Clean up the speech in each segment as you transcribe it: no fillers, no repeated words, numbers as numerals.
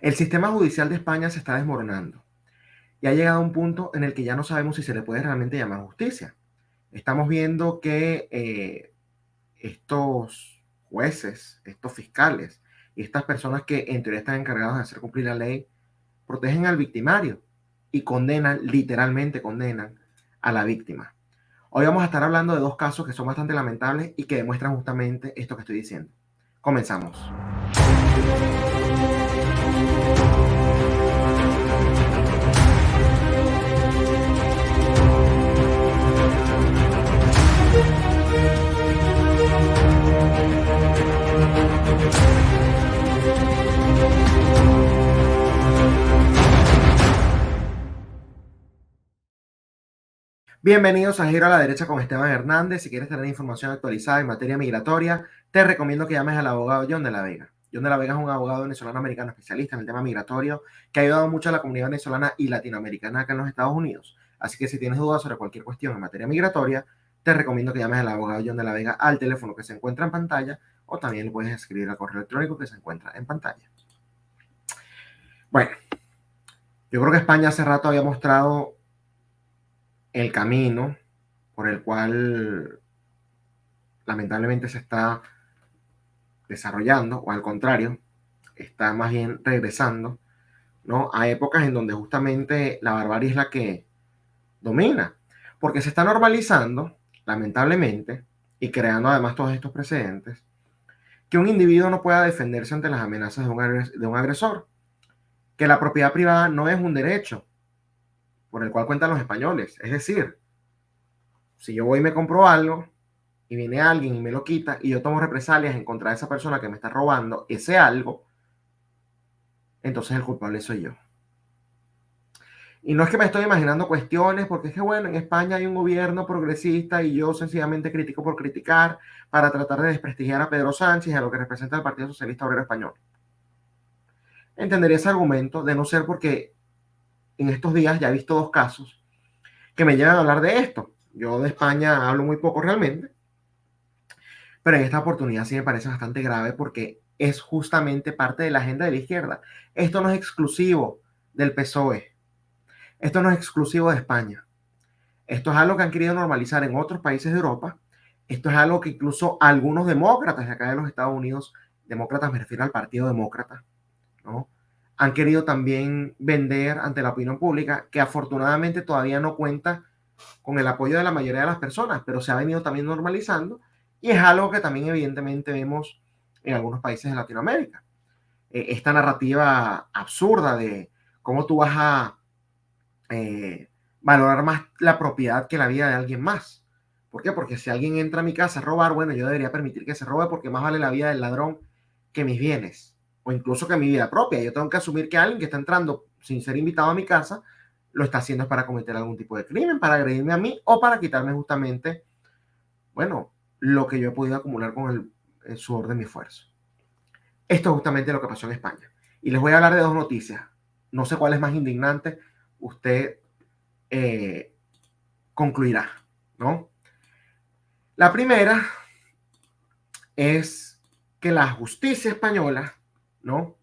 El sistema judicial de España se está desmoronando y ha llegado a un punto en el que ya no sabemos si se le puede realmente llamar justicia. Estamos viendo que estos jueces, estos fiscales y estas personas que en teoría están encargados de hacer cumplir la ley, protegen al victimario y condenan, literalmente condenan a la víctima. Hoy vamos a estar hablando de dos casos que son bastante lamentables y que demuestran justamente esto que estoy diciendo. Comenzamos. Bienvenidos a Giro a la Derecha con Esteban Hernández. Si quieres tener información actualizada en materia migratoria, te recomiendo que llames al abogado John de la Vega. John de la Vega es un abogado venezolano-americano especialista en el tema migratorio que ha ayudado mucho a la comunidad venezolana y latinoamericana acá en los Estados Unidos. Así que si tienes dudas sobre cualquier cuestión en materia migratoria, te recomiendo que llames al abogado John de la Vega al teléfono que se encuentra en pantalla o también le puedes escribir al correo electrónico que se encuentra en pantalla. Bueno, yo creo que España hace rato había mostrado el camino por el cual lamentablemente se está desarrollando, o al contrario, está más bien regresando, ¿no? A épocas en donde justamente la barbarie es la que domina, porque se está normalizando, lamentablemente, y creando además todos estos precedentes, que un individuo no pueda defenderse ante las amenazas de un agresor, que la propiedad privada no es un derecho por el cual cuentan los españoles. Es decir, si yo voy y me compro algo, y viene alguien y me lo quita y yo tomo represalias en contra de esa persona que me está robando ese algo, entonces el culpable soy yo. Y no es que me estoy imaginando cuestiones, porque es que, bueno, en España hay un gobierno progresista y yo sencillamente critico por criticar para tratar de desprestigiar a Pedro Sánchez y a lo que representa el Partido Socialista Obrero Español. Entendería ese argumento de no ser porque en estos días ya he visto dos casos que me llevan a hablar de esto. Yo de España hablo muy poco realmente, pero en esta oportunidad sí me parece bastante grave porque es justamente parte de la agenda de la izquierda. Esto no es exclusivo del PSOE, esto no es exclusivo de España. Esto es algo que han querido normalizar en otros países de Europa. Esto es algo que incluso algunos demócratas de acá de los Estados Unidos, demócratas me refiero al Partido Demócrata, ¿no? Han querido también vender ante la opinión pública, que afortunadamente todavía no cuenta con el apoyo de la mayoría de las personas, pero se ha venido también normalizando y es algo que también evidentemente vemos en algunos países de Latinoamérica. Esta narrativa absurda de cómo tú vas a valorar más la propiedad que la vida de alguien más. ¿Por qué? Porque si alguien entra a mi casa a robar, bueno, yo debería permitir que se robe porque más vale la vida del ladrón que mis bienes o incluso que mi vida propia. Yo tengo que asumir que alguien que está entrando sin ser invitado a mi casa lo está haciendo para cometer algún tipo de crimen, para agredirme a mí o para quitarme justamente, bueno, lo que yo he podido acumular con el sudor de mi esfuerzo. Esto es justamente lo que pasó en España. Y les voy a hablar de dos noticias. No sé cuál es más indignante. Usted concluirá, ¿no? La primera es que la justicia española, ¿no?,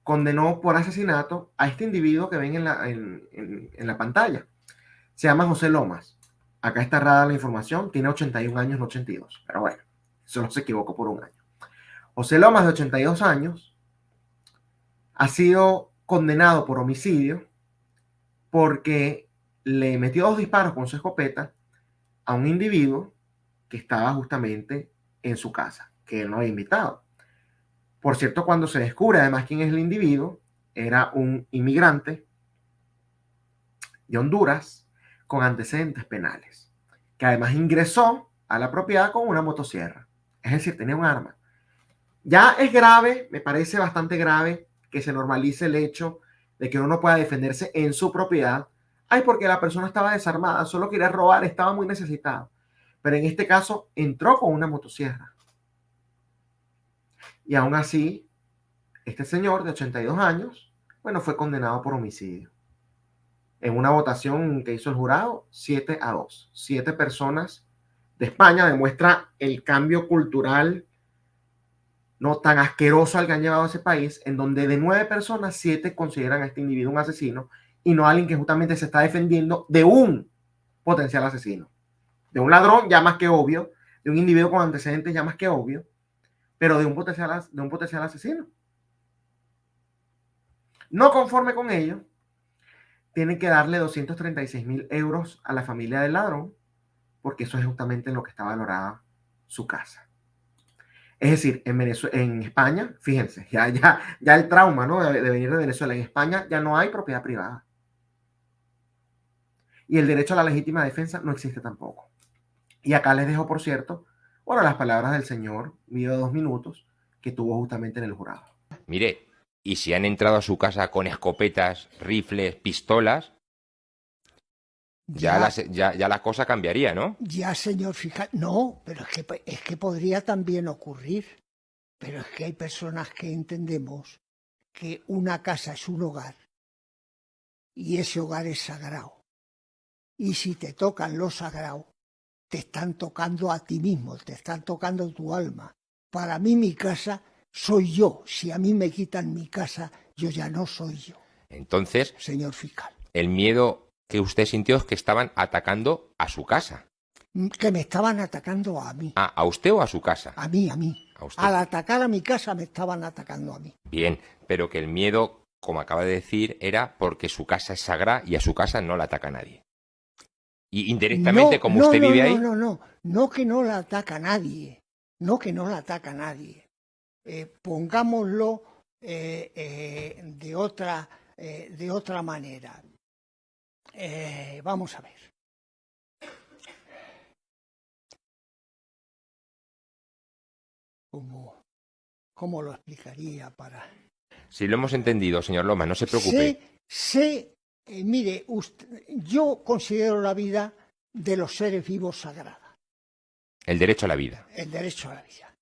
condenó por asesinato a este individuo que ven en la pantalla. Se llama José Lomas. Acá está errada la información, tiene 81 años, no 82, pero bueno, solo se equivocó por un año. José Lomas, de 82 años, ha sido condenado por homicidio porque le metió 2 disparos con su escopeta a un individuo que estaba justamente en su casa, que él no había invitado. Por cierto, cuando se descubre además quién es el individuo, era un inmigrante de Honduras con antecedentes penales, que además ingresó a la propiedad con una motosierra, es decir, tenía un arma. Ya es grave, me parece bastante grave que se normalice el hecho de que uno no pueda defenderse en su propiedad. Ay, porque la persona estaba desarmada, solo quería robar, estaba muy necesitado. Pero en este caso entró con una motosierra. Y aún así, este señor de 82 años, bueno, fue condenado por homicidio. En una votación que hizo el jurado, 7-2. 7 personas de España. Demuestra el cambio cultural no tan asqueroso al que han llevado a ese país, en donde de 9 personas, 7 consideran a este individuo un asesino y no a alguien que justamente se está defendiendo de un potencial asesino. De un ladrón ya más que obvio, de un individuo con antecedentes ya más que obvio, pero de un potencial asesino. No conforme con ello, tienen que darle 236.000 euros a la familia del ladrón, porque eso es justamente en lo que está valorada su casa. Es decir, en España, fíjense, ya el trauma, ¿no? de venir de Venezuela. En España ya no hay propiedad privada. Y el derecho a la legítima defensa no existe tampoco. Y acá les dejo, por cierto, bueno, las palabras del señor, video de 2 minutos, que tuvo justamente en el jurado. Mire, y si han entrado a su casa con escopetas, rifles, pistolas, ya la cosa cambiaría, ¿no? Ya, señor fiscal. No, pero es que podría también ocurrir. Pero es que hay personas que entendemos que una casa es un hogar y ese hogar es sagrado. Y si te tocan lo sagrado, te están tocando a ti mismo, te están tocando tu alma. Para mí mi casa soy yo. Si a mí me quitan mi casa, yo ya no soy yo. Entonces, señor fiscal, el miedo que usted sintió es que estaban atacando a su casa. que me estaban atacando a mí. ¿A usted o a su casa? A mí. A usted. Al atacar a mi casa me estaban atacando a mí. Bien, pero que el miedo, como acaba de decir, era porque su casa es sagrada y a su casa no la ataca nadie. Y indirectamente, como usted vive ahí... No que no la ataca nadie. No que no la ataca nadie. Pongámoslo de otra manera. Vamos a ver. ¿Cómo lo explicaría para...? Si lo hemos entendido, señor Loma, no se preocupe. Mire, yo considero la vida de los seres vivos sagrada. El derecho a la vida. El derecho a la vida.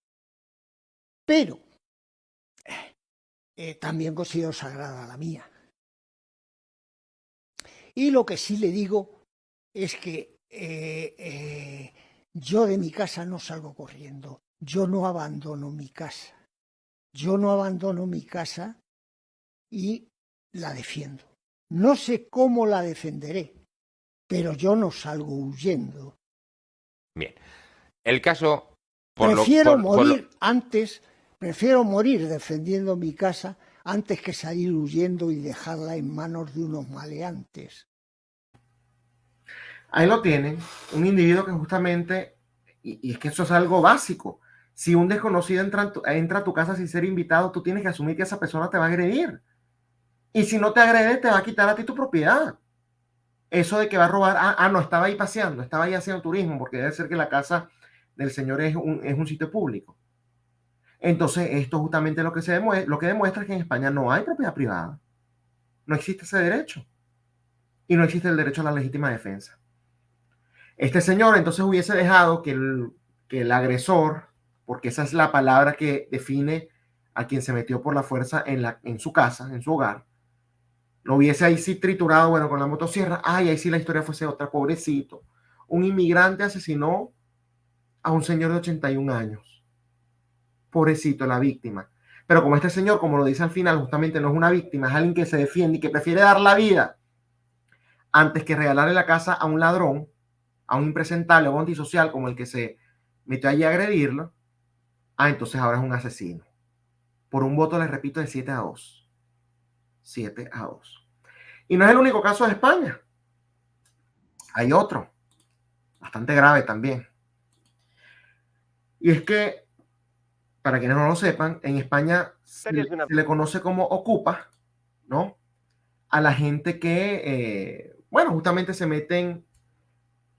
Pero también considero sagrada la mía. Y lo que sí le digo es que yo de mi casa no salgo corriendo. Yo no abandono mi casa. Yo no abandono mi casa y la defiendo. No sé cómo la defenderé, pero yo no salgo huyendo. Bien. El caso... Prefiero morir defendiendo mi casa antes que salir huyendo y dejarla en manos de unos maleantes. Ahí lo tienen, un individuo que justamente, y es que eso es algo básico, si un desconocido entra a tu casa sin ser invitado, tú tienes que asumir que esa persona te va a agredir. Y si no te agrede, te va a quitar a ti tu propiedad. Eso de que va a robar, no, estaba ahí paseando, estaba ahí haciendo turismo, porque debe ser que la casa del señor es un sitio público. Entonces, esto justamente lo que demuestra es que en España no hay propiedad privada. No existe ese derecho. Y no existe el derecho a la legítima defensa. Este señor entonces hubiese dejado que el agresor, porque esa es la palabra que define a quien se metió por la fuerza en su casa, en su hogar, lo hubiese ahí sí triturado, bueno, con la motosierra. Ahí sí la historia fuese otra, pobrecito. Un inmigrante asesinó a un señor de 81 años. Pobrecito, la víctima. Pero como este señor, como lo dice al final, justamente no es una víctima, es alguien que se defiende y que prefiere dar la vida antes que regalarle la casa a un ladrón, a un impresentable o un antisocial como el que se metió allí a agredirlo, entonces ahora es un asesino. Por un voto, les repito, de 7-2. 7-2. Y no es el único caso de España. Hay otro, bastante grave también. Y es que, para quienes no lo sepan, en España se le conoce como ocupa, ¿no? A la gente que, bueno, justamente se meten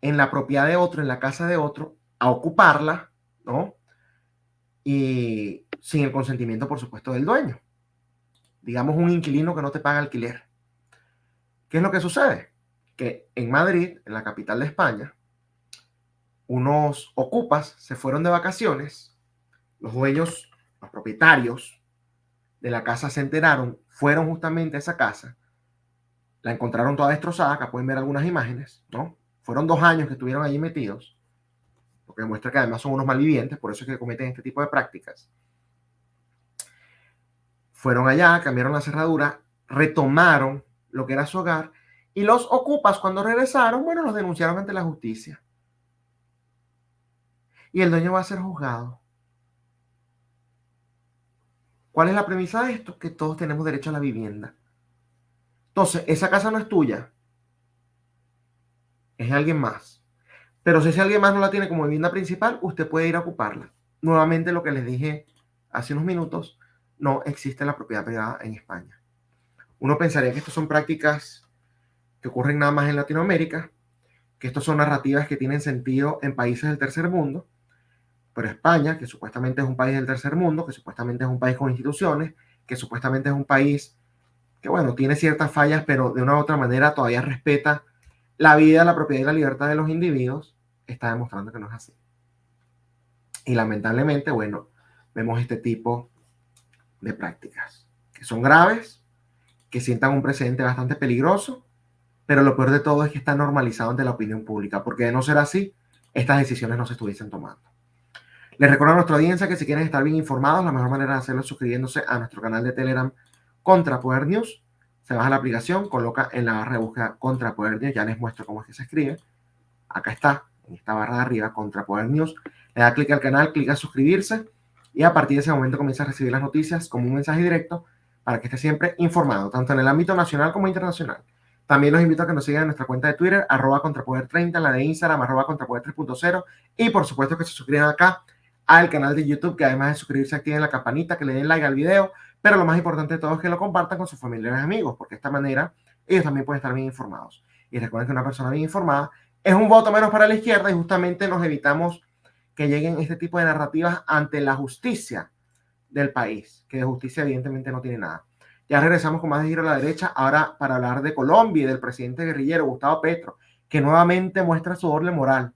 en la propiedad de otro, en la casa de otro, a ocuparla, ¿no? Y sin el consentimiento, por supuesto, del dueño. Digamos un inquilino que no te paga alquiler. ¿Qué es lo que sucede? Que en Madrid, en la capital de España, unos ocupas se fueron de vacaciones, los dueños, los propietarios de la casa se enteraron, fueron justamente a esa casa, la encontraron toda destrozada, acá pueden ver algunas imágenes, ¿no? Fueron 2 años que estuvieron allí metidos, lo que demuestra que además son unos malvivientes, por eso es que cometen este tipo de prácticas. fueron allá, cambiaron la cerradura, retomaron lo que era su hogar, y los ocupas cuando regresaron, bueno, los denunciaron ante la justicia. Y el dueño va a ser juzgado. ¿Cuál es la premisa de esto? Que todos tenemos derecho a la vivienda. Entonces, esa casa no es tuya, es de alguien más. Pero si ese alguien más no la tiene como vivienda principal, usted puede ir a ocuparla. Nuevamente, lo que les dije hace unos minutos, no existe la propiedad privada en España. Uno pensaría que estas son prácticas que ocurren nada más en Latinoamérica, que estas son narrativas que tienen sentido en países del tercer mundo, pero España, que supuestamente es un país del tercer mundo, que supuestamente es un país con instituciones, que supuestamente es un país que, bueno, tiene ciertas fallas, pero de una u otra manera todavía respeta la vida, la propiedad y la libertad de los individuos, está demostrando que no es así. Y lamentablemente, bueno, vemos este tipo de prácticas que son graves, que sientan un precedente bastante peligroso, pero lo peor de todo es que está normalizado ante la opinión pública, porque de no ser así, estas decisiones no se estuviesen tomando. Les recuerdo a nuestra audiencia que si quieren estar bien informados, la mejor manera de hacerlo es suscribiéndose a nuestro canal de Telegram Contrapoder News. Se baja la aplicación, coloca en la barra de búsqueda Contrapoder News, ya les muestro cómo es que se escribe. Acá está, en esta barra de arriba, Contrapoder News. Le da clic al canal, clic a suscribirse y a partir de ese momento comienza a recibir las noticias como un mensaje directo para que esté siempre informado, tanto en el ámbito nacional como internacional. También los invito a que nos sigan en nuestra cuenta de Twitter, @Contrapoder30, en la de Instagram, @Contrapoder 3.0, y por supuesto que se suscriban acá al canal de YouTube, que además de suscribirse activen la campanita, que le den like al video, pero lo más importante de todo es que lo compartan con sus familiares y amigos, porque de esta manera ellos también pueden estar bien informados. Y recuerden que una persona bien informada es un voto menos para la izquierda, y justamente nos evitamos que lleguen este tipo de narrativas ante la justicia del país, que de justicia evidentemente no tiene nada. Ya regresamos con más de Giro a la Derecha, ahora para hablar de Colombia y del presidente guerrillero Gustavo Petro, que nuevamente muestra su doble moral.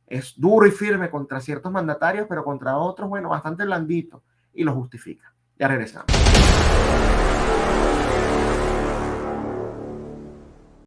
Es duro y firme contra ciertos mandatarios, pero contra otros, bueno, bastante blandito, y lo justifica. Ya regresamos.